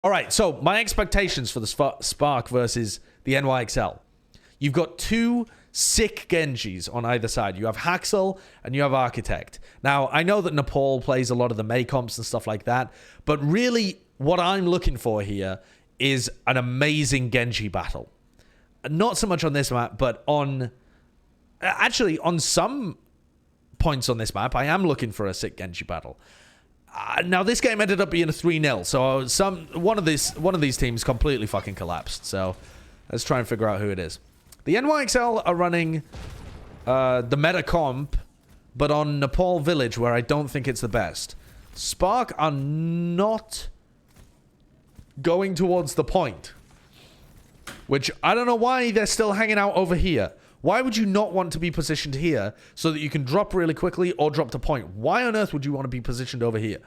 All right, so my expectations for the Spark versus the NYXL. You've got two sick Genjis on either side. You have Haxel and you have Architect. Now, I know that Nepal plays a lot of the May comps and stuff like that, but really what I'm looking for here is an amazing Genji battle. Not so much on this map, but on... Actually, on some points on this map, I am looking for a sick Genji battle. Now, this game ended up being a 3-0, so one of these teams completely fucking collapsed. So let's try and figure out who it is. The NYXL are running the meta comp, but on Nepal Village, where I don't think it's the best. Spark are not going towards the point, which I don't know why they're still hanging out over here. Why would you not want to be positioned here so that you can drop really quickly or drop to point? Why on earth would you want to be positioned over here?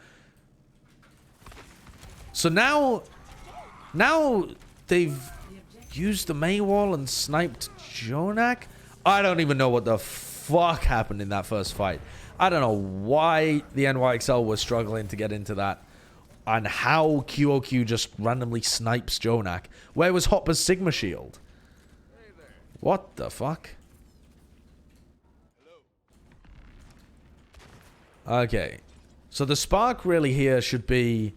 So now they've used the May wall and sniped Jonak? I don't even know what the fuck happened in that first fight. I don't know why the NYXL was struggling to get into that and how QOQ just randomly snipes Jonak. Where was Hopper's Sigma shield? What the fuck? Okay. So the Spark really here should be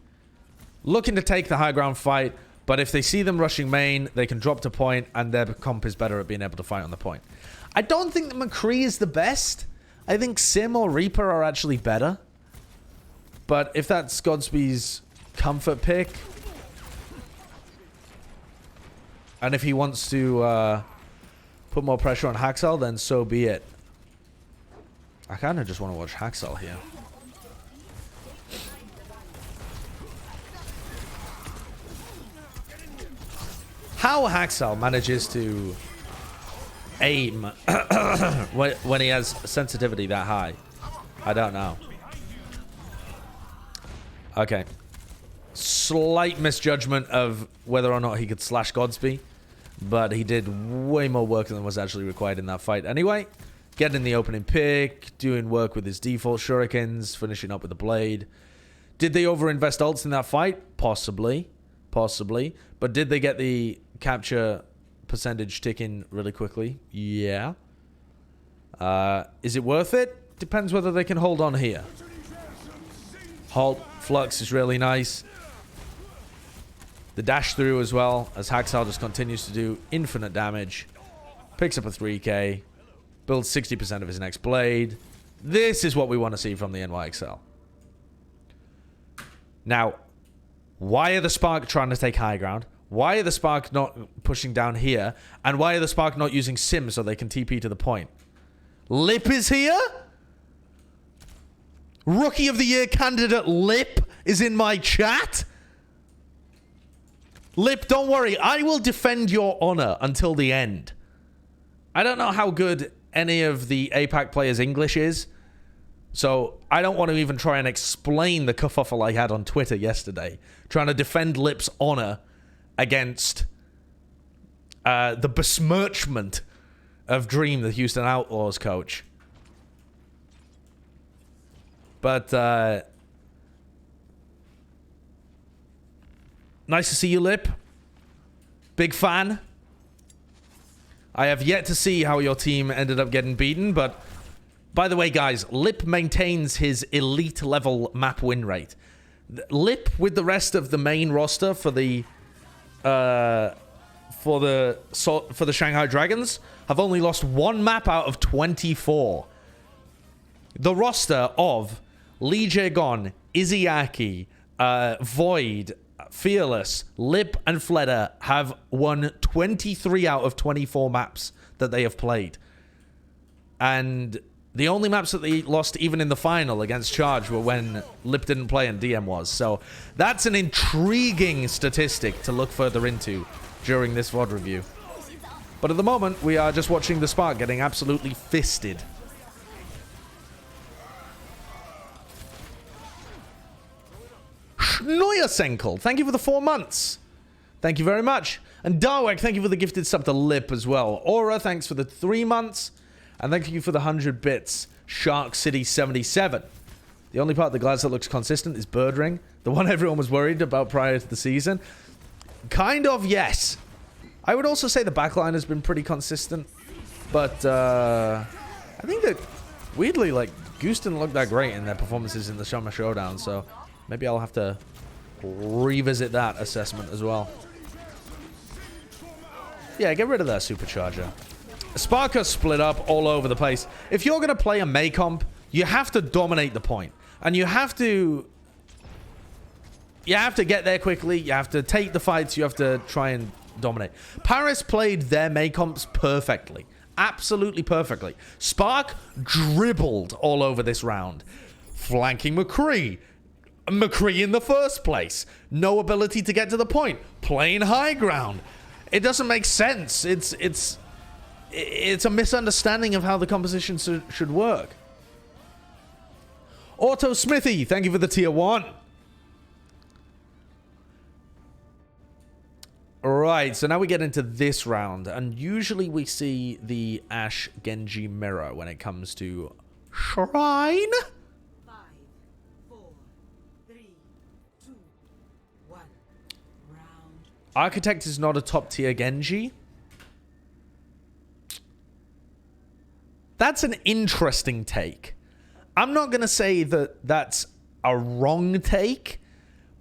looking to take the high ground fight, but if they see them rushing main, they can drop to point, and their comp is better at being able to fight on the point. I don't think that McCree is the best. I think Sim or Reaper are actually better. But if that's Godsby's comfort pick, and if he wants to... put more pressure on Haxel, then so be it. I kind of just want to watch Haxel here. How Haxel manages to aim when he has sensitivity that high, I don't know. Okay. Slight misjudgment of whether or not he could slash Godsby. But he did way more work than was actually required in that fight. Anyway, getting the opening pick, doing work with his default shurikens, finishing up with the blade. Did they overinvest ults in that fight? Possibly. Possibly. But did they get the capture percentage ticking really quickly? Yeah. Is it worth it? Depends whether they can hold on here. Halt. Flux is really nice. The dash through as well, as Haxel just continues to do infinite damage. Picks up a 3k. Builds 60% of his next blade. This is what we want to see from the NYXL. Now, why are the Spark trying to take high ground? Why are the Spark not pushing down here? And why are the Spark not using Sim so they can TP to the point? Lip is here? Rookie of the Year candidate Lip is in my chat? Lip, don't worry. I will defend your honor until the end. I don't know how good any of the APAC players' English is, so I don't want to even try and explain the kerfuffle I had on Twitter yesterday, trying to defend Lip's honor against the besmirchment of Dream, the Houston Outlaws coach. But, nice to see you, Lip. Big fan. I have yet to see how your team ended up getting beaten, but by the way, guys, Lip maintains his elite level map win rate. Lip with the rest of the main roster for the Shanghai Dragons have only lost one map out of 24. The roster of Lee Jae-gon, Izzyaki, Void, Fearless, Lip, and Fleder have won 23 out of 24 maps that they have played. And the only maps that they lost even in the final against Charge were when Lip didn't play and DM was. So that's an intriguing statistic to look further into during this VOD review. But at the moment, we are just watching the Spark getting absolutely fisted. Neuersenkel, thank you for the 4 months. Thank you very much. And Darwek, thank you for the gifted sub to Lip as well. Aura, thanks for the 3 months. And thank you for the 100 bits. Shark City 77. The only part of the glass that looks consistent is Bird Ring, the one everyone was worried about prior to the season. Kind of, yes. I would also say the backline has been pretty consistent. But, I think that, weirdly, like, Goose didn't look that great in their performances in the Summer Showdown, so maybe I'll have to revisit that assessment as well. Yeah, get rid of that supercharger. Spark are split up all over the place. If you're going to play a Mei comp, you have to dominate the point. And you have to get there quickly. You have to take the fights. You have to try and dominate. Paris played their Mei comps perfectly. Absolutely perfectly. Spark dribbled all over this round. Flanking McCree. McCree in the first place. No ability to get to the point. Playing high ground. It doesn't make sense. It's a misunderstanding of how the composition should work. Auto Smithy, thank you for the tier 1. Alright, so now we get into this round. And usually we see the Ashe Genji mirror when it comes to Shrine. 5, 4, 3, 2, 1. Round. Architect is not a top tier Genji. That's an interesting take. I'm not going to say that that's a wrong take,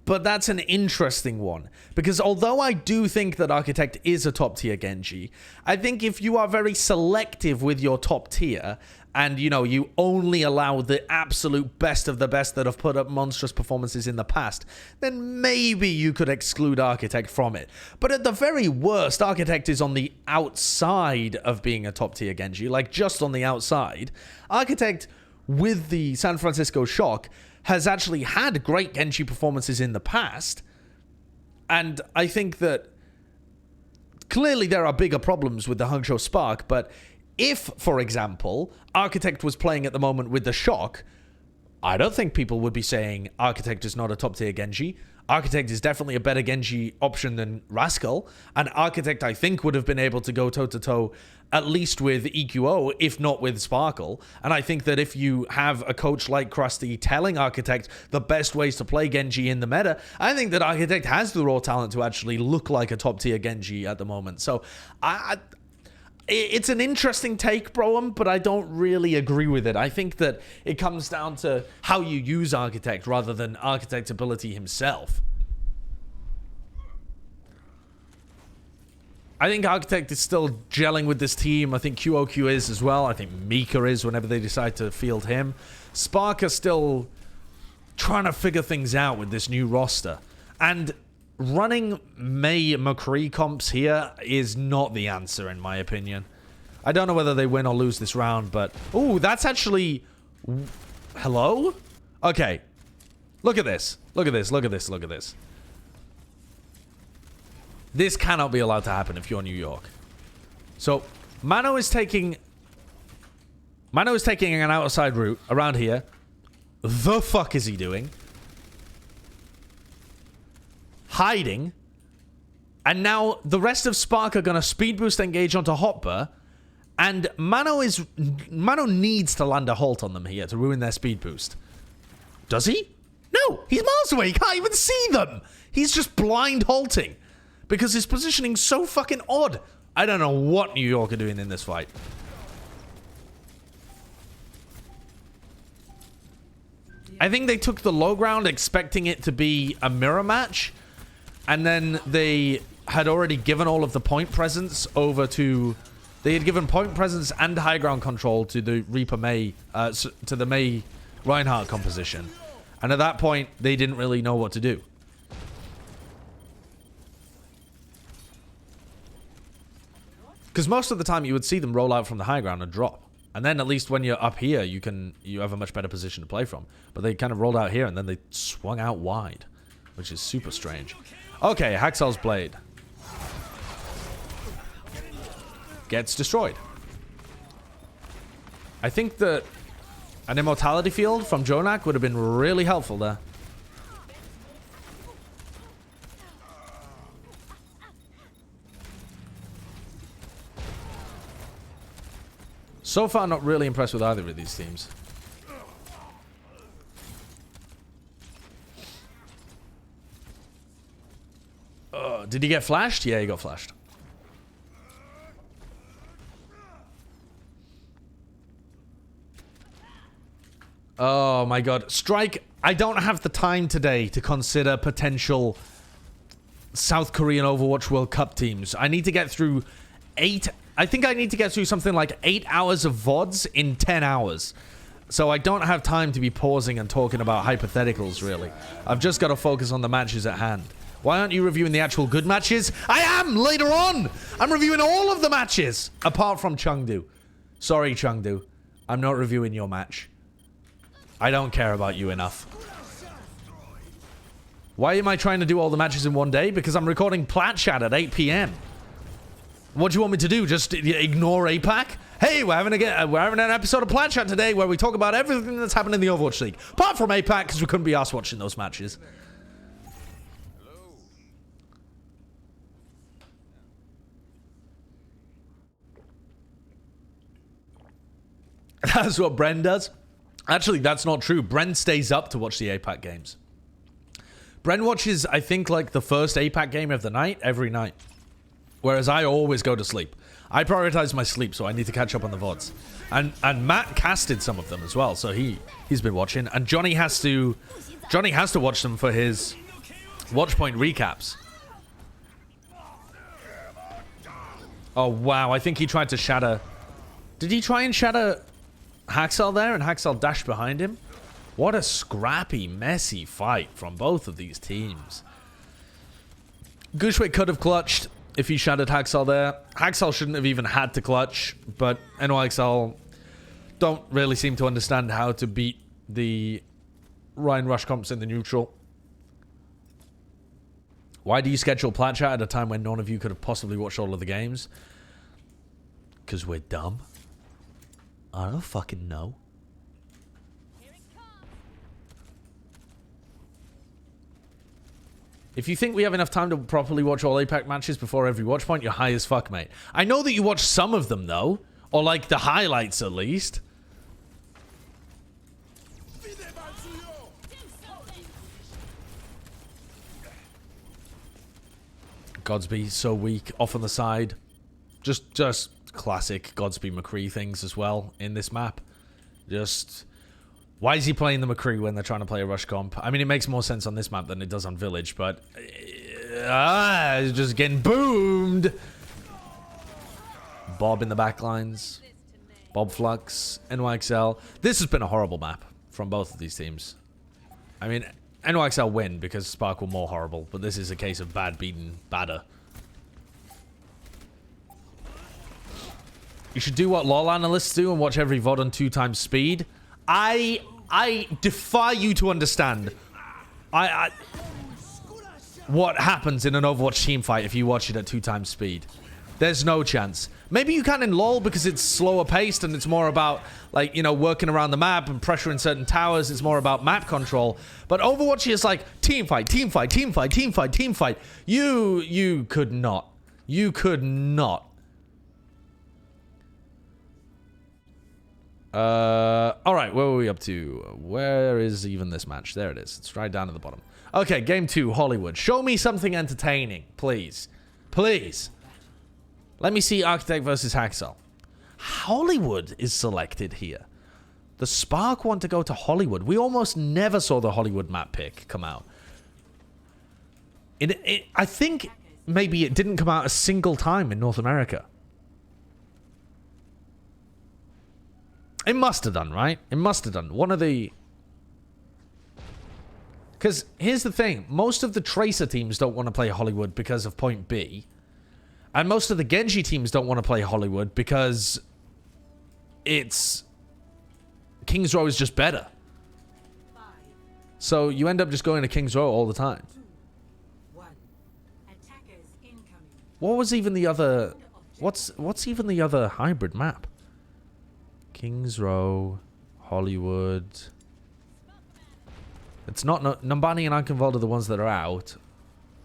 but that's an interesting one. Because although I do think that Architect is a top tier Genji, I think if you are very selective with your top tier, and, you know, you only allow the absolute best of the best that have put up monstrous performances in the past, then maybe you could exclude Architect from it. But at the very worst, Architect is on the outside of being a top tier Genji, like just on the outside. Architect, with the San Francisco Shock, has actually had great Genji performances in the past. And I think that clearly there are bigger problems with the Hangzhou Spark, but if, for example, Architect was playing at the moment with the Shock, I don't think people would be saying Architect is not a top tier Genji. Architect is definitely a better Genji option than Rascal, and Architect, I think, would have been able to go toe-to-toe at least with EQO, if not with Sparkle. And I think that if you have a coach like Krusty telling Architect the best ways to play Genji in the meta, I think that Architect has the raw talent to actually look like a top-tier Genji at the moment. So, it's an interesting take, Broem, but I don't really agree with it. I think that it comes down to how you use Architect rather than Architect's ability himself. I think Architect is still gelling with this team. I think QOQ is as well. I think Mika is whenever they decide to field him. Spark are still trying to figure things out with this new roster. And running Mei McCree comps here is not the answer, in my opinion. I don't know whether they win or lose this round, but... Ooh, that's actually... Hello? Okay. Look at this. Look at this. Look at this. Look at this. This cannot be allowed to happen if you're New York. So, Mano is taking an outside route around here. The fuck is he doing? Hiding. And now the rest of Spark are going to speed boost engage onto Hopper. And Mano needs to land a halt on them here to ruin their speed boost. Does he? No, he's miles away. He can't even see them. He's just blind halting. Because his positioning's so fucking odd. I don't know what New York are doing in this fight. I think they took the low ground expecting it to be a mirror match. And then they had already given all of the point presence over to... They had given point presence and high ground control to the Reaper Mei... to the Mei Reinhardt composition. And at that point, they didn't really know what to do. Because most of the time you would see them roll out from the high ground and drop. And then at least when you're up here, you have a much better position to play from. But they kind of rolled out here and then they swung out wide. Which is super strange. Okay, Haxel's Blade. Gets destroyed. I think that an Immortality Field from Jonak would have been really helpful there. So far, not really impressed with either of these teams. Did he get flashed? Yeah, he got flashed. Oh my god. Strike, I don't have the time today to consider potential South Korean Overwatch World Cup teams. I need to get through I think I need to get through something like 8 hours of VODs in 10 hours. So I don't have time to be pausing and talking about hypotheticals, really. I've just got to focus on the matches at hand. Why aren't you reviewing the actual good matches? I am, later on! I'm reviewing all of the matches! Apart from Chengdu. Sorry, Chengdu. I'm not reviewing your match. I don't care about you enough. Why am I trying to do all the matches in one day? Because I'm recording Plat Chat at 8 p.m. What do you want me to do? Just ignore APAC? Hey, we're having an episode of Plat Chat today where we talk about everything that's happened in the Overwatch League. Apart from APAC, because we couldn't be arsed watching those matches. That's what Bren does. Actually, that's not true. Bren stays up to watch the APAC games. Bren watches, I think, like the first APAC game of the night every night. Whereas I always go to sleep. I prioritize my sleep, so I need to catch up on the VODs. And Matt casted some of them as well, so he's been watching. And Johnny has to watch them for his Watchpoint recaps. Oh wow, I think he tried to shatter. Did he try and shatter Haxel there, and Haxel dashed behind him? What a scrappy, messy fight from both of these teams. Gushwick could have clutched if he shattered Haxel there. Haxel shouldn't have even had to clutch, but NYXL don't really seem to understand how to beat the Ryan Rush comps in the neutral. Why do you schedule Plat Chat at a time when none of you could have possibly watched all of the games? Because we're dumb. I don't fucking know. If you think we have enough time to properly watch all APAC matches before every watch point, you're high as fuck, mate. I know that you watch some of them, though. Or, like, the highlights, at least. Godsby, so weak. Off on the side. Just classic Godsby McCree things as well in this map. Just... Why is he playing the McCree when they're trying to play a rush comp? I mean, it makes more sense on this map than it does on Village, but... he's just getting boomed! Bob in the backlines. Bob Flux. NYXL. This has been a horrible map from both of these teams. I mean, NYXL win because Spark were more horrible, but this is a case of bad beating badder. You should do what LoL analysts do and watch every VOD on 2 times speed. I defy you to understand what happens in an Overwatch team fight if you watch it at 2 times speed. There's no chance. Maybe you can in LoL because it's slower paced and it's more about, like, you know, working around the map and pressuring certain towers. It's more about map control. But Overwatch is like team fight, team fight, team fight, team fight, team fight. You could not. You could not. Alright, where were we up to? Where is even this match? There it is. It's right down at the bottom. Okay, game 2, Hollywood. Show me something entertaining, please. Please. Let me see Architect versus Haxel. Hollywood is selected here. The Spark want to go to Hollywood. We almost never saw the Hollywood map pick come out. I think maybe it didn't come out a single time in North America. It must have done, right? It must have done. One of the... Because here's the thing. Most of the Tracer teams don't want to play Hollywood because of point B. And most of the Genji teams don't want to play Hollywood because it's... King's Row is just better. So you end up just going to King's Row all the time. What was even the other... What's even the other hybrid map? King's Row, Hollywood. It's not... Numbani and Ankenwald are the ones that are out.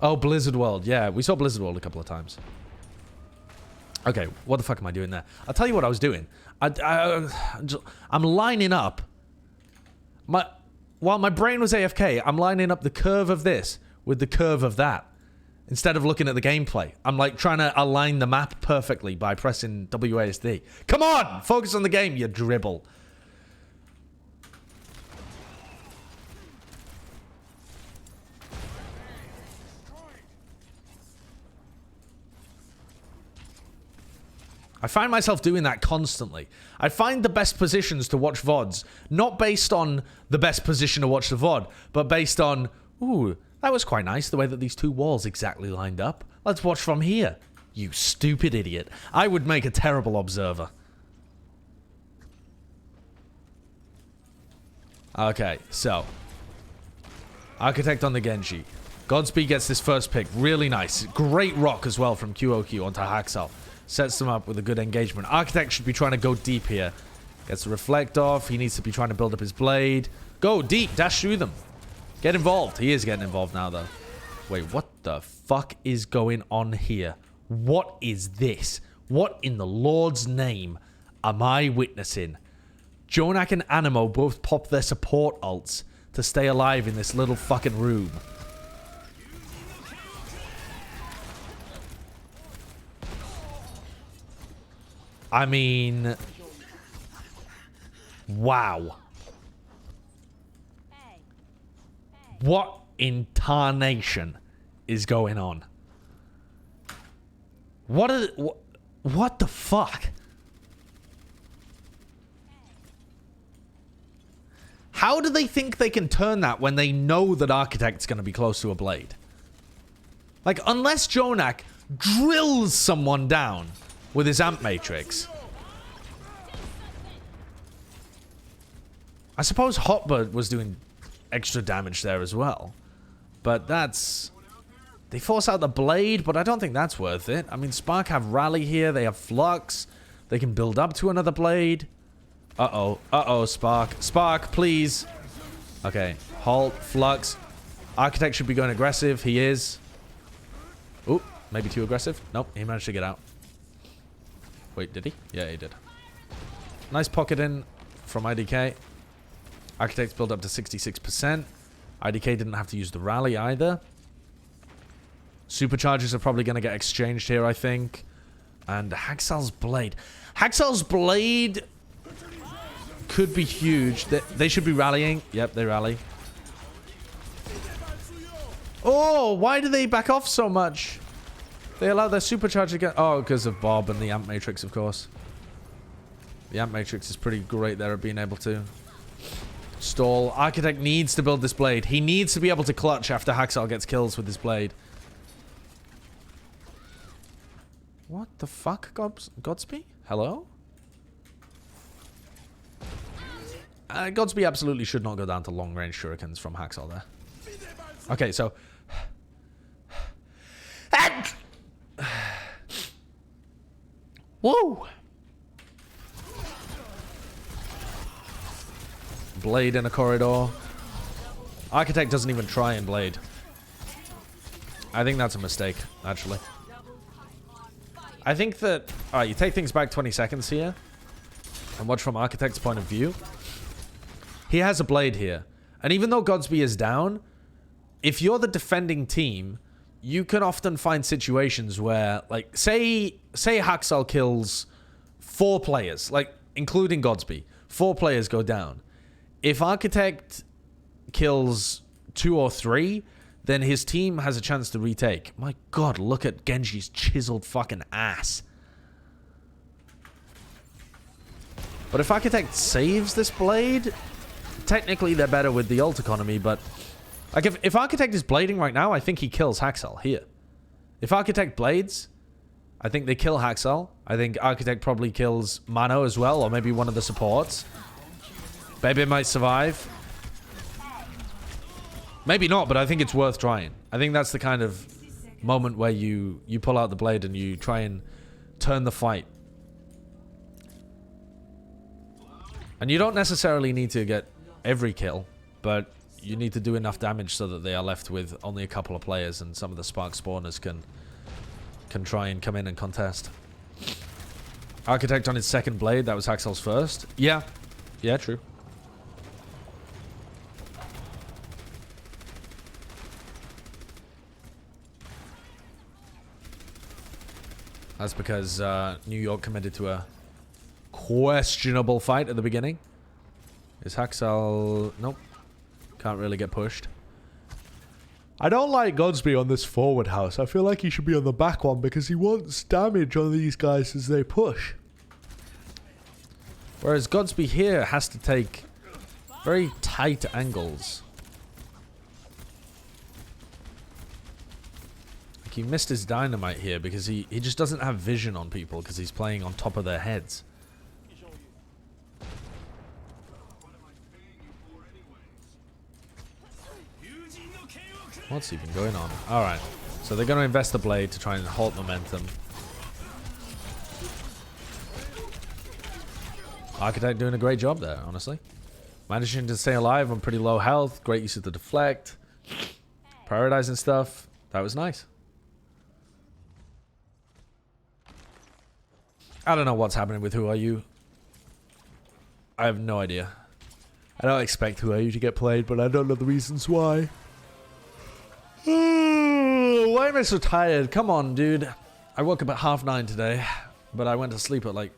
Oh, Blizzard World. Yeah, we saw Blizzard World a couple of times. Okay, what the fuck am I doing there? I'll tell you what I was doing. I'm lining up. While my brain was AFK, I'm lining up the curve of this with the curve of that. instead of looking at the gameplay. I'm like trying to align the map perfectly by pressing WASD. Come on! Focus on the game, you dribble. I find myself doing that constantly. I find the best positions to watch VODs, not based on the best position to watch the VOD, but based on, ooh, that was quite nice, the way that these two walls exactly lined up. Let's watch from here. You stupid idiot. I would make a terrible observer. Okay, so. Architect on the Genji. Godspeed gets this first pick. Really nice. Great rock as well from QOQ onto Haxel. Sets them up with a good engagement. Architect should be trying to go deep here. Gets the reflect off. He needs to be trying to build up his blade. Go deep. Dash through them. Get involved. He is getting involved now, though. Wait, what the fuck is going on here? What is this? What in the Lord's name am I witnessing? Jonak and Animo both pop their support ults to stay alive in this little fucking room. I mean, wow. What in tarnation is going on? What the fuck? How do they think they can turn that when they know that Architect's going to be close to a blade? Like, unless Jonak drills someone down with his amp matrix. I suppose Hotbird was doing extra damage there as well. But that's... They force out the blade, but I don't think that's worth it. I mean, Spark have Rally here. They have Flux. They can build up to another blade. Uh-oh. Uh-oh, Spark. Spark, please. Okay. Halt. Flux. Architect should be going aggressive. He is. Ooh. Maybe too aggressive. Nope. He managed to get out. Wait, did he? Yeah, he did. Nice pocket in from IDK. Architects build up to 66%. IDK didn't have to use the rally either. Superchargers are probably going to get exchanged here, I think. And Haxel's blade. Haxel's blade could be huge. They should be rallying. Yep, they rally. Oh, why do they back off so much? They allow their supercharge to get... Oh, because of Bob and the amp matrix, of course. The amp matrix is pretty great there at being able to stall. Architect needs to build this blade. He needs to be able to clutch after Haxel gets kills with this blade. What the fuck, Godspeed? Hello? Godspeed absolutely should not go down to long-range shurikens from Haxel there. Okay, so... Woo! Blade in a corridor. Architect doesn't even try and blade. I think that's a mistake, actually. I think that... Alright, you take things back 20 seconds here. And watch from Architect's point of view. He has a blade here. And even though Godspeed is down, if you're the defending team, you can often find situations where, like, say Haxel kills 4 players, like, including Godspeed. 4 players go down. If Architect kills 2 or 3, then his team has a chance to retake. My god, look at Genji's chiseled fucking ass. But if Architect saves this blade, technically they're better with the ult economy, but... Like, if Architect is blading right now, I think he kills Haxel here. If Architect blades, I think they kill Haxel. I think Architect probably kills Mano as well, or maybe one of the supports. Bebe might survive. Maybe not, but I think it's worth trying. I think that's the kind of moment where you pull out the blade and you try and turn the fight. And you don't necessarily need to get every kill, but you need to do enough damage so that they are left with only a couple of players and some of the Spark spawners can try and come in and contest. Architect on his second blade, that was Haxel's first. Yeah. Yeah, true. That's because New York committed to a questionable fight at the beginning. Is Haxel... Nope. Can't really get pushed. I don't like Godsby on this forward house. I feel like he should be on the back one because he wants damage on these guys as they push. Whereas Godsby here has to take very tight angles. Like he missed his dynamite here because he just doesn't have vision on people because he's playing on top of their heads. What's even going on? Alright. So they're going to invest the blade to try and halt momentum. Architect doing a great job there, honestly. Managing to stay alive on pretty low health. Great use of the deflect. Prioritizing stuff. That was nice. I don't know what's happening with Who Are You. I have no idea. I don't expect Who Are You to get played, but I don't know the reasons why. Why am I so tired? Come on, dude. I woke up at 9:30 today, but I went to sleep at like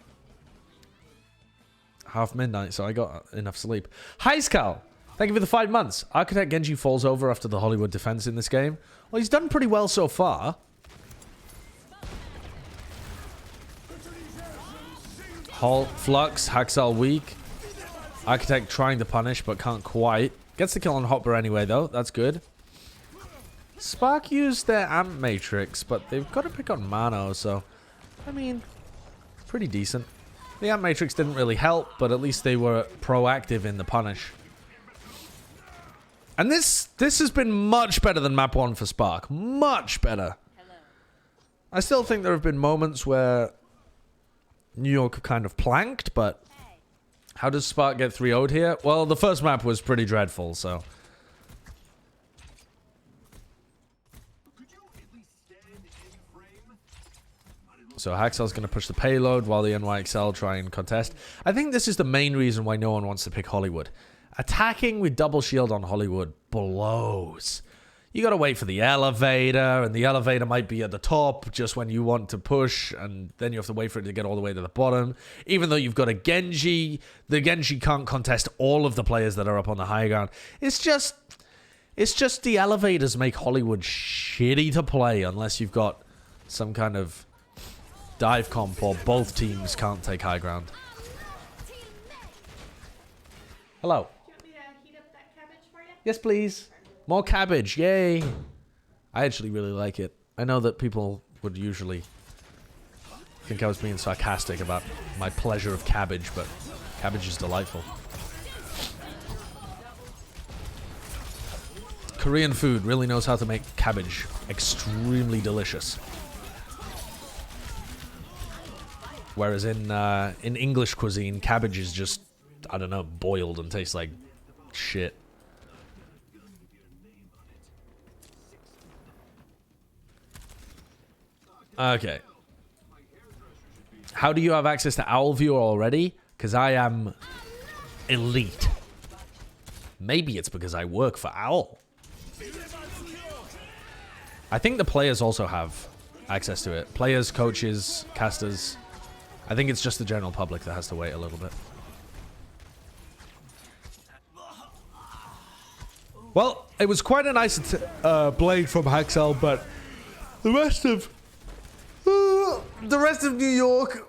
midnight, so I got enough sleep. Hi, Scal. Thank you for the 5 months. Architect Genji falls over after the Hollywood defense in this game. Well, he's done pretty well so far. Halt, Flux, Haxel weak. Architect trying to punish, but can't quite. Gets the kill on Hopper anyway, though. That's good. Spark used their Amp Matrix, but they've got to pick on Mano, so... I mean, pretty decent. The Amp Matrix didn't really help, but at least they were proactive in the punish. And this has been much better than map 1 for Spark. Much better. Hello. I still think there have been moments where New York have kind of planked, but how does Spark get 3-0'd here? Well, the first map was pretty dreadful, so... So Haxel's going to push the payload while the NYXL try and contest. I think this is the main reason why no one wants to pick Hollywood. Attacking with double shield on Hollywood blows. You got to wait for the elevator, and the elevator might be at the top just when you want to push, and then you have to wait for it to get all the way to the bottom. Even though you've got a Genji, the Genji can't contest all of the players that are up on the high ground. It's just the elevators make Hollywood shitty to play unless you've got some kind of dive comp or both teams can't take high ground. Hello. Do you want me to heat up that cabbage for you? Yes, please. More cabbage. Yay. I actually really like it. I know that people would usually think I was being sarcastic about my pleasure of cabbage, but cabbage is delightful. Korean food really knows how to make cabbage extremely delicious. Whereas in English cuisine, cabbage is just, I don't know, boiled and tastes like shit. Okay. How do you have access to Owl Viewer already? Because I am elite. Maybe it's because I work for Owl. I think the players also have access to it. Players, coaches, casters. I think it's just the general public that has to wait a little bit. Well, it was quite a nice blade from Haxel, but the rest of New York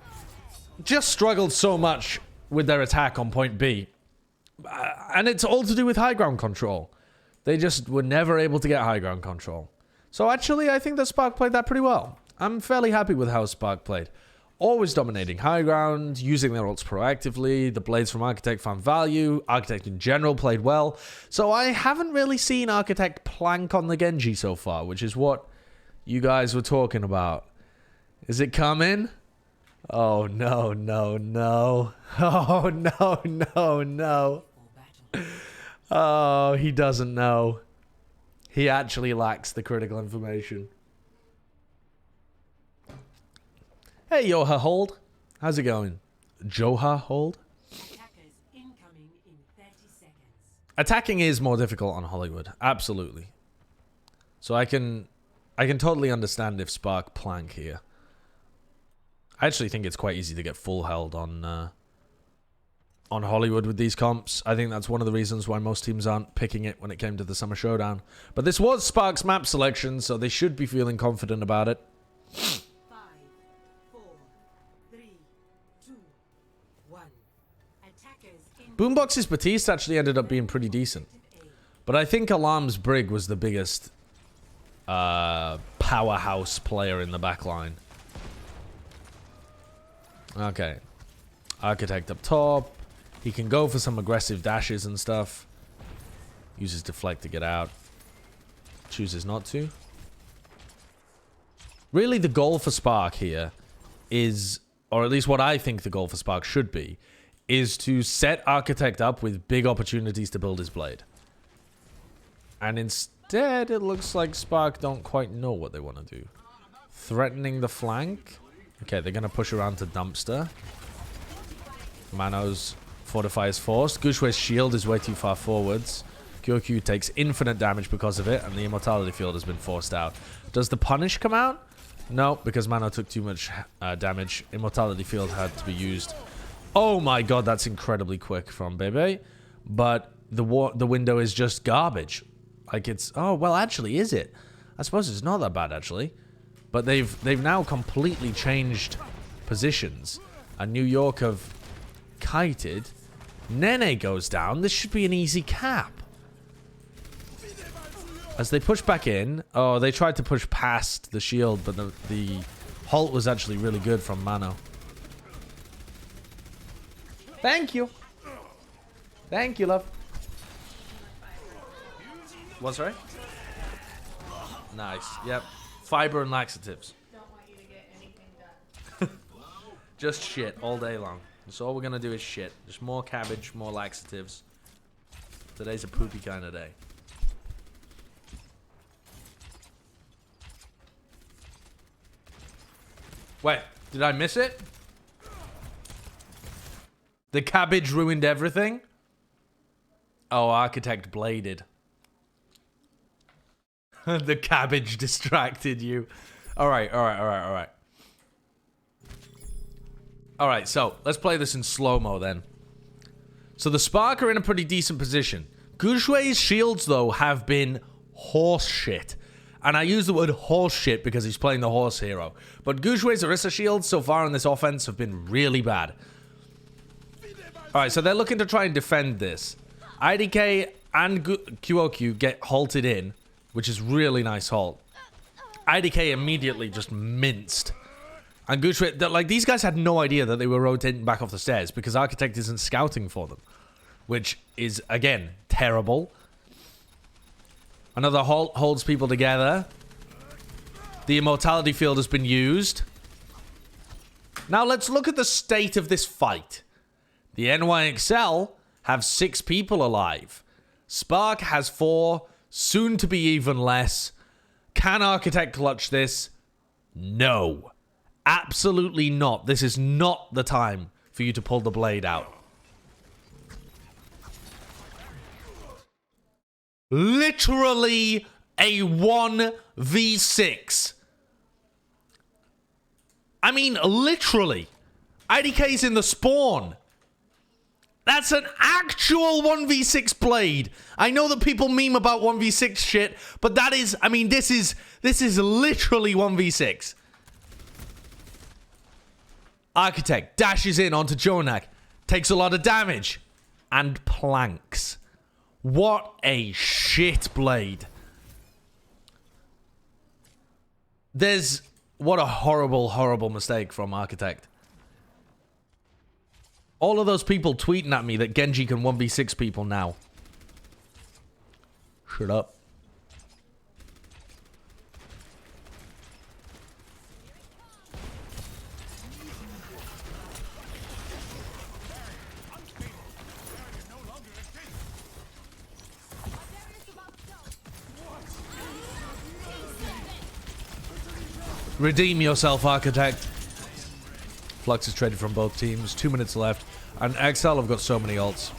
just struggled so much with their attack on point B. And it's all to do with high ground control. They just were never able to get high ground control. So actually, I think that Spark played that pretty well. I'm fairly happy with how Spark played. Always dominating high ground, using their ults proactively. The blades from Architect found value. Architect in general played well. So I haven't really seen Architect plank on the Genji so far, which is what you guys were talking about. Is it coming? Oh, no, no, no. Oh, no, no, no. Oh, he doesn't know. He actually lacks the critical information. Hey, Yoha Hold. How's it going? Joha Hold? Attackers incoming in 30 seconds. Attacking is more difficult on Hollywood. Absolutely. So I can totally understand if Spark plank here. I actually think it's quite easy to get full held on Hollywood with these comps. I think that's one of the reasons why most teams aren't picking it when it came to the Summer Showdown. But this was Spark's map selection, so they should be feeling confident about it. 5, 4, 3, 2, 1. Attackers in Boombox's Batiste actually ended up being pretty decent. But I think Alarm's Brig was the biggest powerhouse player in the backline. Okay. Architect up top. He can go for some aggressive dashes and stuff. Uses deflect to get out. Chooses not to. Really, the goal for Spark here is, or at least what I think the goal for Spark should be, is to set Architect up with big opportunities to build his blade. And instead, it looks like Spark don't quite know what they want to do. Threatening the flank. Okay, they're going to push around to Dumpster. Mano's Fortify is forced. Gushwe's shield is way too far forwards. Kyoku takes infinite damage because of it, and the Immortality Field has been forced out. Does the Punish come out? No, because Mano took too much damage. Immortality Field had to be used. Oh my god, that's incredibly quick from Bebe. But the window is just garbage. Like it's... Oh, well, actually, is it? I suppose it's not that bad, actually. But they've now completely changed positions. And New York have kited. Nene goes down. This should be an easy cap. As they push back in. Oh, they tried to push past the shield, but the halt was actually really good from Mano. Thank you. Thank you, love. What's right? Nice. Yep. Fiber and laxatives. Don't want you to get anything done. Just shit all day long. That's all we're gonna do is shit. Just more cabbage, more laxatives. Today's a poopy kind of day. Wait, did I miss it? The cabbage ruined everything? Oh, Architect bladed. The cabbage distracted you. Alright. Alright, so let's play this in slow-mo then. So the Spark are in a pretty decent position. Gushwe's shields, though, have been horse shit. And I use the word horse shit because he's playing the horse hero. But Gushwe's Orisa shields so far in this offense have been really bad. Alright, so they're looking to try and defend this. IDK and QOQ get halted in, which is really nice halt. IDK immediately just minced. And Gushwe, like, these guys had no idea that they were rotating back off the stairs because Architect isn't scouting for them. Which is, again, terrible. Another halt holds people together. The Immortality Field has been used. Now let's look at the state of this fight. The NYXL have 6 people alive. Spark has 4, soon to be even less. Can Architect clutch this? No. Absolutely not. This is not the time for you to pull the blade out. Literally a 1v6. I mean, literally. IDK's in the spawn. That's an actual 1v6 blade. I know that people meme about 1v6 shit, but that is, I mean, this is literally 1v6. Architect dashes in onto Jonak, takes a lot of damage, and planks. What a shit blade. What a horrible, horrible mistake from Architect. All of those people tweeting at me that Genji can 1v6 people now. Shut up. Redeem yourself, Architect. Flux is traded from both teams. 2 minutes left. And XL have got so many ults.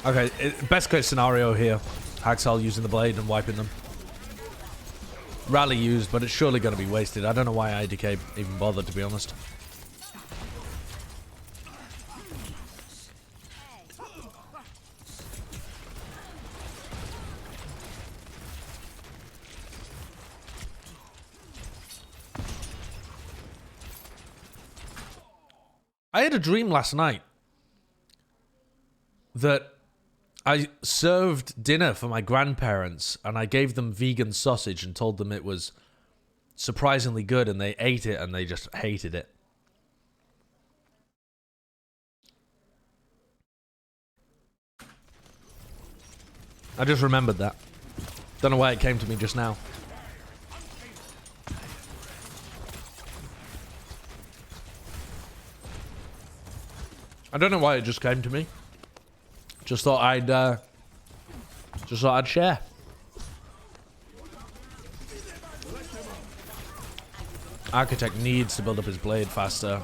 Okay, best case scenario here. XL using the blade and wiping them. Rally used, but it's surely going to be wasted. I don't know why IDK even bothered, to be honest. I had a dream last night that I served dinner for my grandparents and I gave them vegan sausage and told them it was surprisingly good, and they ate it and they just hated it. I just remembered that. Don't know why it came to me just now. I don't know why it just came to me. Just thought I'd share. Architect needs to build up his blade faster.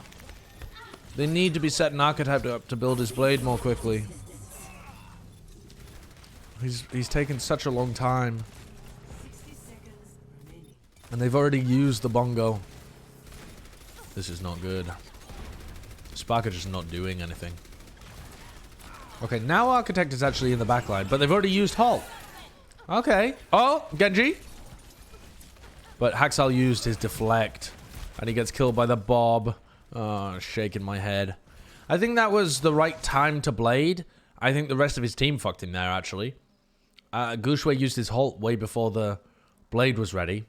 They need to be setting Architect up to build his blade more quickly. He's taken such a long time. And they've already used the bongo. This is not good. Spark are just not doing anything. Okay, now Architect is actually in the back line, but they've already used Halt. Okay. Oh, Genji. But Haxal used his deflect, and he gets killed by the Bob. Oh, shaking my head. I think that was the right time to blade. I think the rest of his team fucked him there, actually. Gushue used his Halt way before the blade was ready.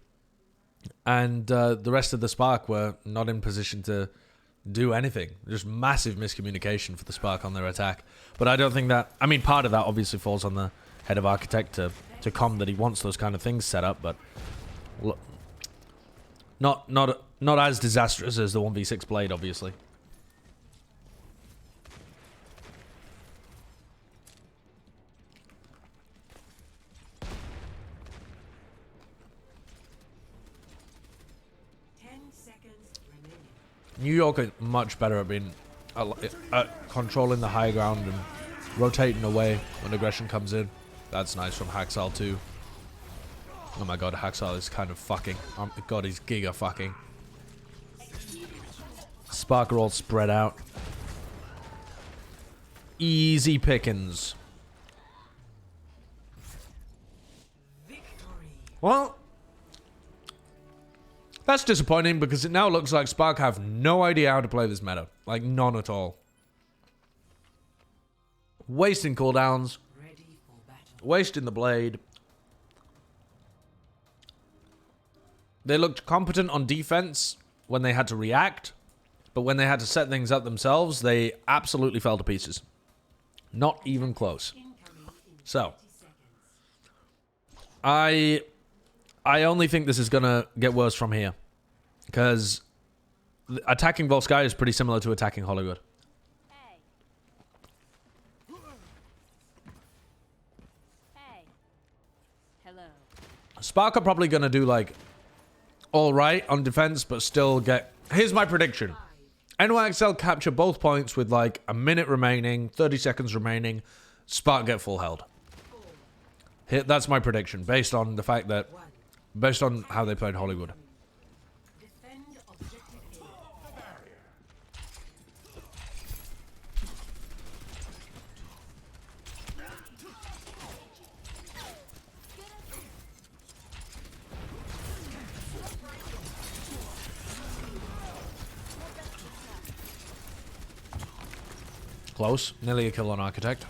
And the rest of the Spark were not in position to do anything. Just massive miscommunication for the Spark on their attack. But I don't think that... I mean, part of that obviously falls on the head of Architect to com that he wants those kind of things set up, but... Not as disastrous as the 1v6 blade, obviously. New York are much better at being at controlling the high ground and rotating away when aggression comes in. That's nice from Haxal too. Oh my god, Haxal is kind of fucking. Oh my god, he's giga fucking. Spark are all spread out. Easy pickings. Well, that's disappointing because it now looks like Spark have no idea how to play this meta. Like, none at all. Wasting cooldowns. Wasting the blade. They looked competent on defense when they had to react. But when they had to set things up themselves, they absolutely fell to pieces. Not even close. So. I only think this is going to get worse from here. Because attacking Volsky is pretty similar to attacking Hollywood. Hey. Hey. Hello. Spark are probably going to do, like, alright on defense, but still get... Here's my prediction. NYXL capture both points with, like, a minute remaining, 30 seconds remaining. Spark get full held. That's my prediction, based on the fact that... Based on how they played Hollywood. Close. Nearly a kill on Architect.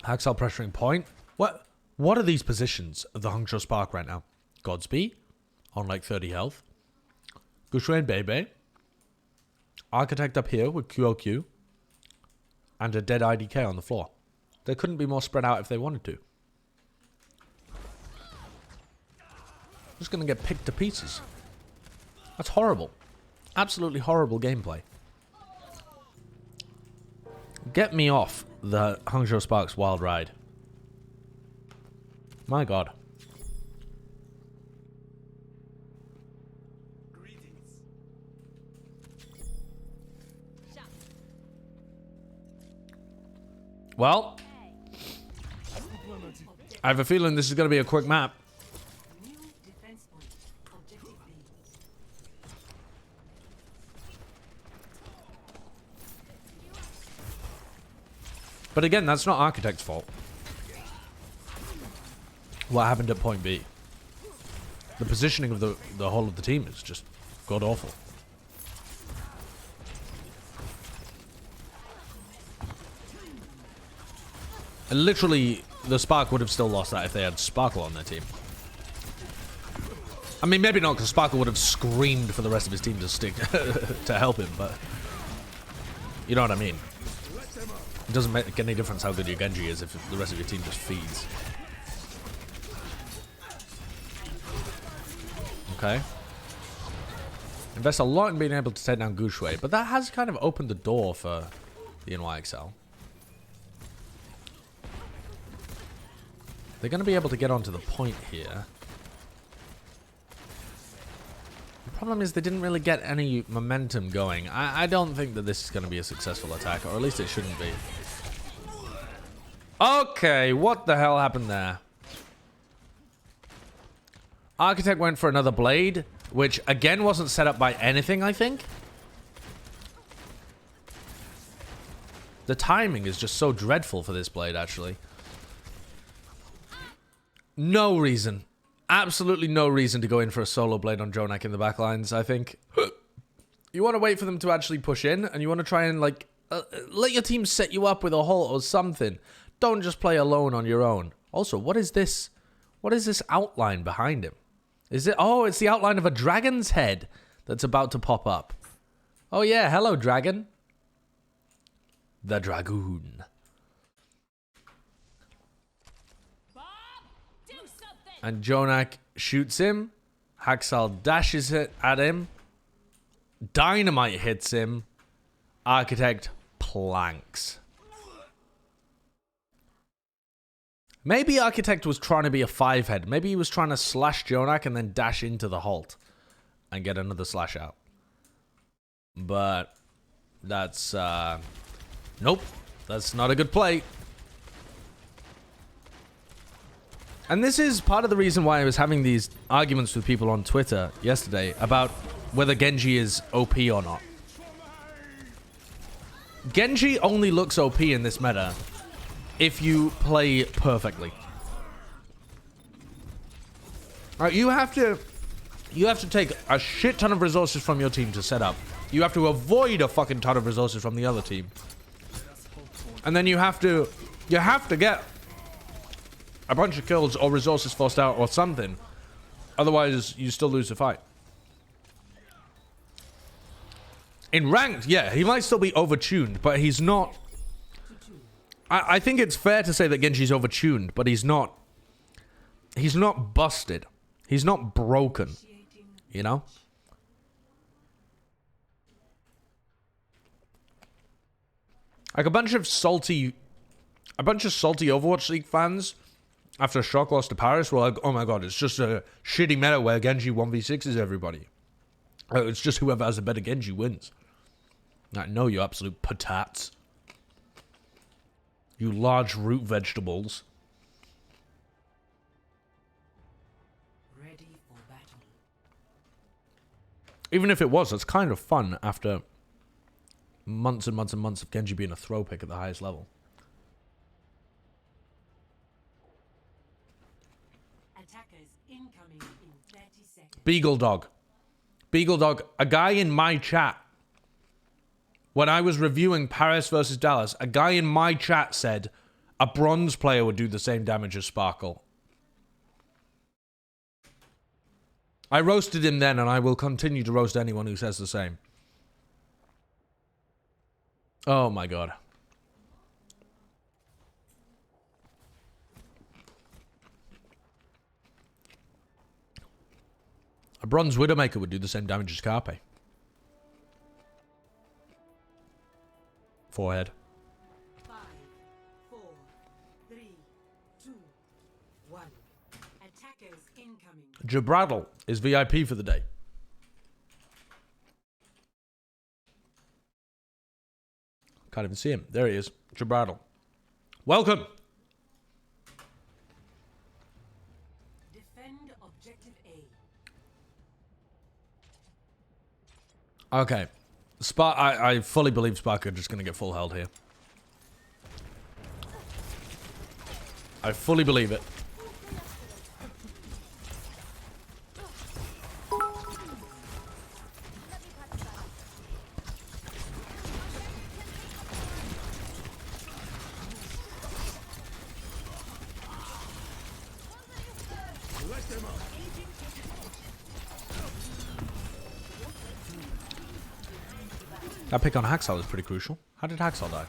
Haxal pressuring point. What are these positions of the Hangzhou Spark right now? Godsby on like 30 health. Gushue and Bebe. Architect up here with QOQ. And a dead IDK on the floor. They couldn't be more spread out if they wanted to. Just gonna get picked to pieces. That's horrible. Absolutely horrible gameplay. Get me off the Hangzhou Spark's wild ride. My god. Well, I have a feeling this is going to be a quick map. But again, that's not Architect's fault. What happened at point B? The positioning of the whole of the team is just god awful. And literally, the Spark would have still lost that if they had Sparkle on their team. I mean, maybe not, because Sparkle would have screamed for the rest of his team to stick to help him, but you know what I mean. It doesn't make any difference how good your Genji is if the rest of your team just feeds. Okay. Invest a lot in being able to take down Gushui, but that has kind of opened the door for the NYXL. They're going to be able to get onto the point here. The problem is they didn't really get any momentum going. I don't think that this is going to be a successful attack, or at least it shouldn't be. Okay, what the hell happened there? Architect went for another blade, which again wasn't set up by anything, I think. The timing is just so dreadful for this blade, actually. No reason. Absolutely no reason to go in for a solo blade on Jonak in the backlines, I think. You want to wait for them to actually push in, and you want to try and, like, let your team set you up with a hole or something. Don't just play alone on your own. Also, what is this? What is this outline behind him? Is it? Oh, it's the outline of a dragon's head that's about to pop up. Oh, yeah. Hello, dragon. The Dragoon. And Jonak shoots him. Haxal dashes it at him. Dynamite hits him. Architect planks. Maybe Architect was trying to be a 5-head. Maybe he was trying to slash Jonak and then dash into the halt and get another slash out. But that's nope. That's not a good play. And this is part of the reason why I was having these arguments with people on Twitter yesterday about whether Genji is OP or not. Genji only looks OP in this meta if you play perfectly. Alright, you have to take a shit ton of resources from your team to set up. You have to avoid a fucking ton of resources from the other team. And then you have to get a bunch of kills or resources forced out or something. Otherwise, you still lose the fight. In ranked, yeah, he might still be overtuned, but he's not. I think it's fair to say that Genji's overtuned, but he's not. He's not busted. He's not broken. You know? Like a bunch of salty Overwatch League fans after Shock lost to Paris were like, oh my god, it's just a shitty meta where Genji 1v6s everybody. It's just whoever has a better Genji wins. Like, no, you absolute patats. You large root vegetables. Ready for battle. Even if it was, it's kind of fun after months and months and months of Genji being a throw pick at the highest level. Attackers incoming in 30 seconds. Beagle Dog. Beagle Dog, a guy in my chat, when I was reviewing Paris versus Dallas, a guy in my chat said a bronze player would do the same damage as Sparkle. I roasted him then, and I will continue to roast anyone who says the same. Oh my god. A bronze Widowmaker would do the same damage as Carpe. Forehead. 5, 4, 3, 2, 1. Attackers incoming. Jabradle is VIP for the day. Can't even see him. There he is. Jabradle. Welcome. Defend objective A. Okay. Spark. I fully believe Spark are just going to get full held here. I fully believe it. That pick on Haxel is pretty crucial. How did Haxel die?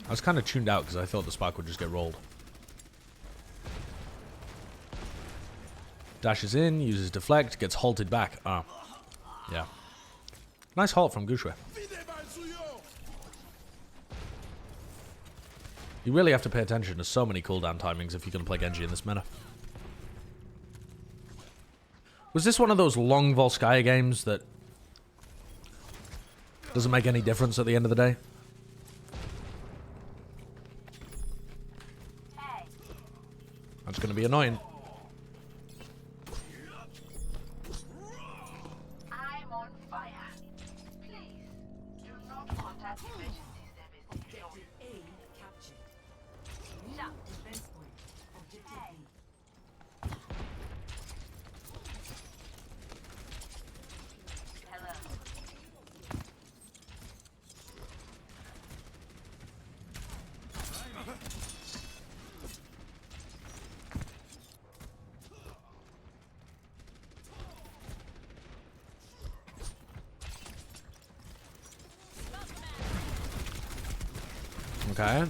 I was kind of tuned out because I thought the spark would just get rolled. Dashes in, uses deflect, gets halted back. Ah. Yeah. Nice halt from Gushue. You really have to pay attention to so many cooldown timings if you're going to play Genji in this meta. Was this one of those long Volskaya games that doesn't make any difference at the end of the day? That's going to be annoying. I'm on fire. Please do not contact emergency services. Objective A captured. Defense point. Objective B. Hello. Okay.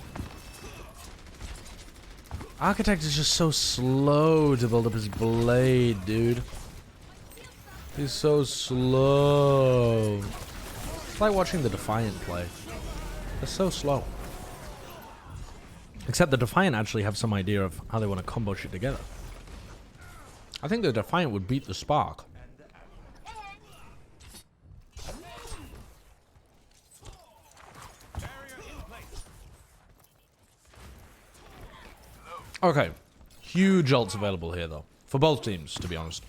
Architect is just so slow to build up his blade, dude. He's so slow. It's like watching the Defiant play. They're so slow. Except the Defiant actually have some idea of how they want to combo shit together. I think the Defiant would beat the Spark. Okay. Huge ults available here, though. For both teams, to be honest.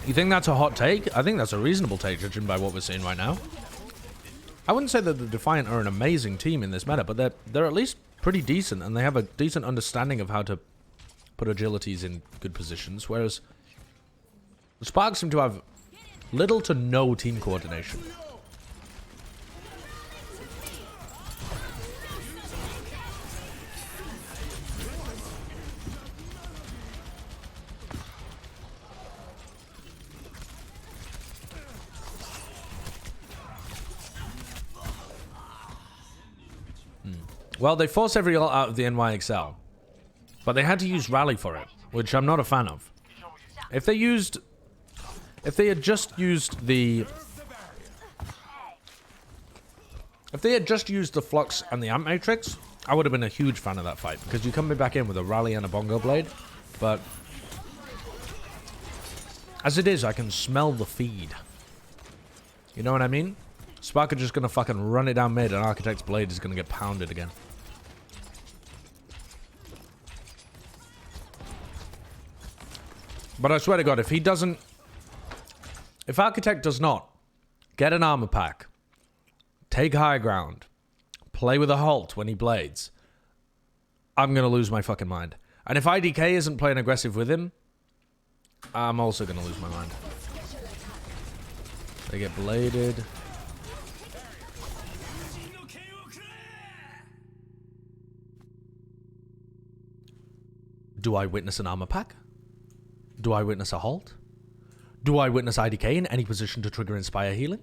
You think that's a hot take? I think that's a reasonable take, judging by what we're seeing right now. I wouldn't say that the Defiant are an amazing team in this meta, but they're at least pretty decent, and they have a decent understanding of how to put agilities in good positions, whereas the Sparks seem to have little to no team coordination. Well, they forced every ult out of the NYXL, but they had to use Rally for it, which I'm not a fan of. If they had just used the Flux and the Amp Matrix, I would have been a huge fan of that fight, because you come back in with a Rally and a Bongo Blade, but as it is, I can smell the feed. You know what I mean? Spark are just gonna fucking run it down mid, and Architect's Blade is gonna get pounded again. But I swear to God, if Architect does not get an armor pack, take high ground, play with a halt when he blades, I'm gonna lose my fucking mind. And if IDK isn't playing aggressive with him, I'm also gonna lose my mind. They get bladed. Do I witness an armor pack? Do I witness a halt? Do I witness IDK in any position to trigger Inspire healing?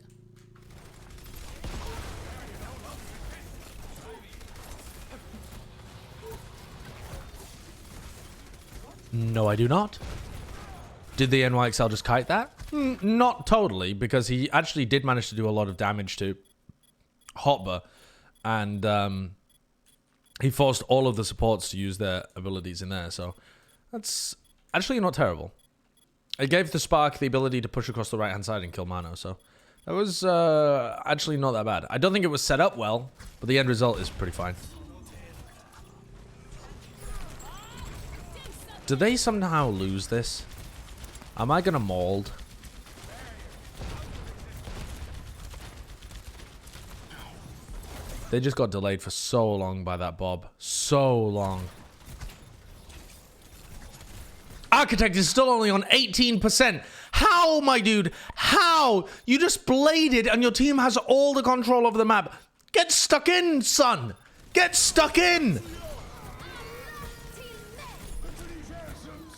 No, I do not. Did the NYXL just kite that? Not totally, because he actually did manage to do a lot of damage to Hotba, and he forced all of the supports to use their abilities in there, so that's actually not terrible. It gave the Spark the ability to push across the right-hand side and kill Mano, so that was actually not that bad. I don't think it was set up well, but the end result is pretty fine. Do they somehow lose this? Am I gonna mold? They just got delayed for so long by that Bob. So long. Architect is still only on 18%. How, my dude? How? You just bladed and your team has all the control over the map. Get stuck in, son. Get stuck in.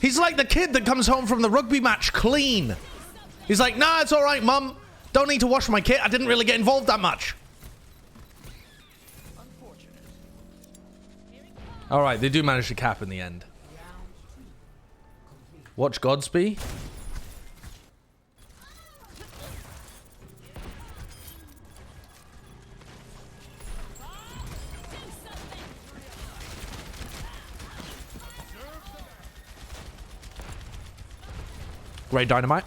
He's like the kid that comes home from the rugby match clean. He's like, nah, it's all right, mum. Don't need to wash my kit. I didn't really get involved that much. All right, they do manage to cap in the end. Watch Godspeed. Great dynamite.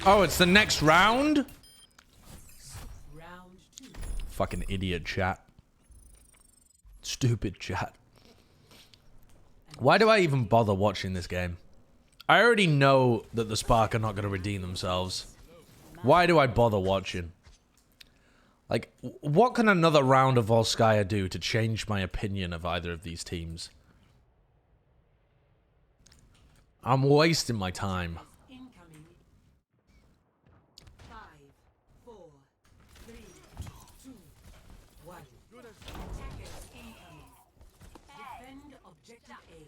Oh, it's the next round? Round 2. Fucking idiot chat. Stupid chat. Why do I even bother watching this game? I already know that the Spark are not going to redeem themselves. Why do I bother watching? Like, what can another round of Volskaya do to change my opinion of either of these teams? I'm wasting my time. Incoming. 5, 4, 3, 2, 1. Attackers incoming. Defend objective A.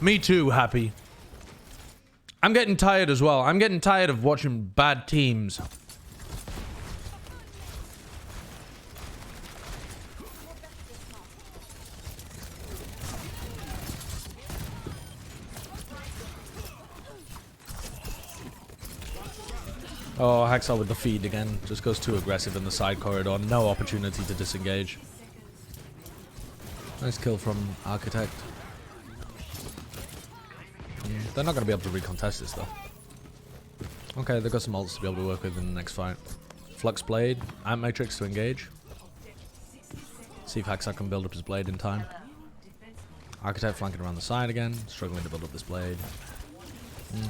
Me too, Happy. I'm getting tired as well. I'm getting tired of watching bad teams. Oh, Haxel with the feed again. Just goes too aggressive in the side corridor. No opportunity to disengage. Nice kill from Architect. They're not going to be able to recontest this, though. Okay, they've got some ults to be able to work with in the next fight. Flux Blade, Ant Matrix to engage. See if Haxel can build up his blade in time. Architect flanking around the side again, struggling to build up this blade.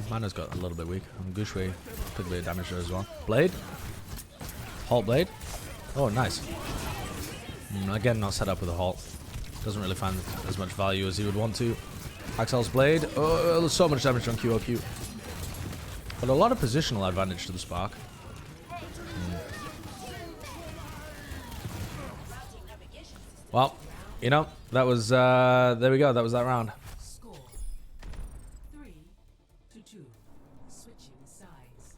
Mana's got a little bit weak. And Gushwei took a bit of damage there as well. Blade. Halt Blade. Oh, nice. Again, not set up with a halt. Doesn't really find as much value as he would want to. Axel's Blade. Oh, so much damage on QOQ. But a lot of positional advantage to the Spark. Well, you know, that was, there we go. That was that round. Score 3 to 2. Switching sides.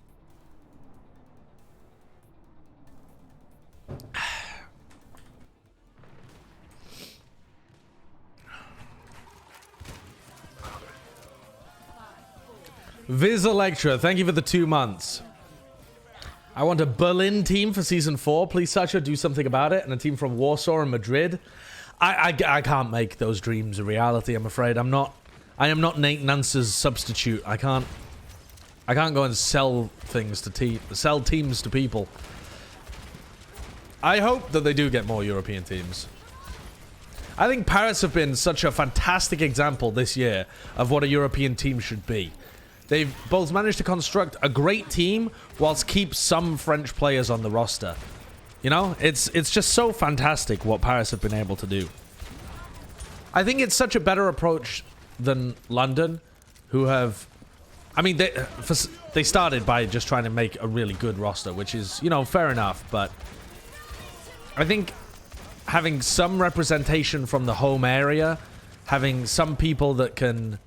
Viz Electra, thank you for the 2 months. I want a Berlin team for Season 4. Please, Sacha, do something about it. And a team from Warsaw and Madrid. I can't make those dreams a reality, I'm afraid. I am not Nate Nance's substitute. I can't go and sell things to sell teams to people. I hope that they do get more European teams. I think Paris have been such a fantastic example this year of what a European team should be. They've both managed to construct a great team whilst keep some French players on the roster. You know, it's just so fantastic what Paris have been able to do. I think it's such a better approach than London, who have... I mean, they started by just trying to make a really good roster, which is, you know, fair enough, but I think having some representation from the home area, having some people that can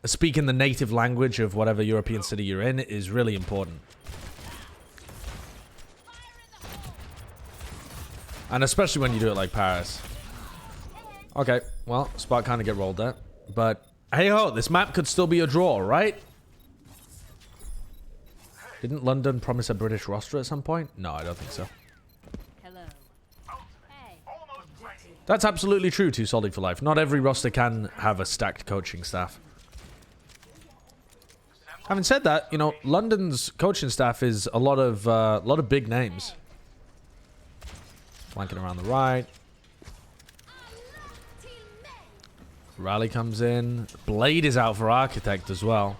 speak in the native language of whatever European city you're in is really important. And especially when you do it like Paris. Okay, well, Spark kind of get rolled there. But, hey-ho, this map could still be a draw, right? Didn't London promise a British roster at some point? No, I don't think so. Hello. Hey. That's absolutely true, Too Solid for Life. Not every roster can have a stacked coaching staff. Having said that, you know, London's coaching staff is a lot of big names. Flanking around the right. Rally comes in. Blade is out for Architect as well.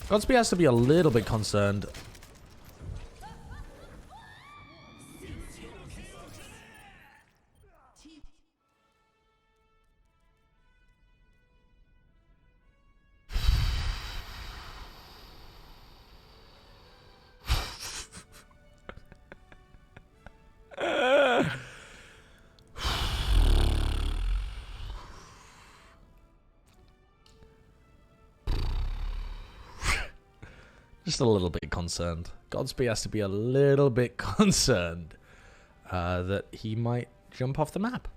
Godspeed has to be a little bit concerned. Just a little bit concerned. Godspeed has to be a little bit concerned that he might jump off the map.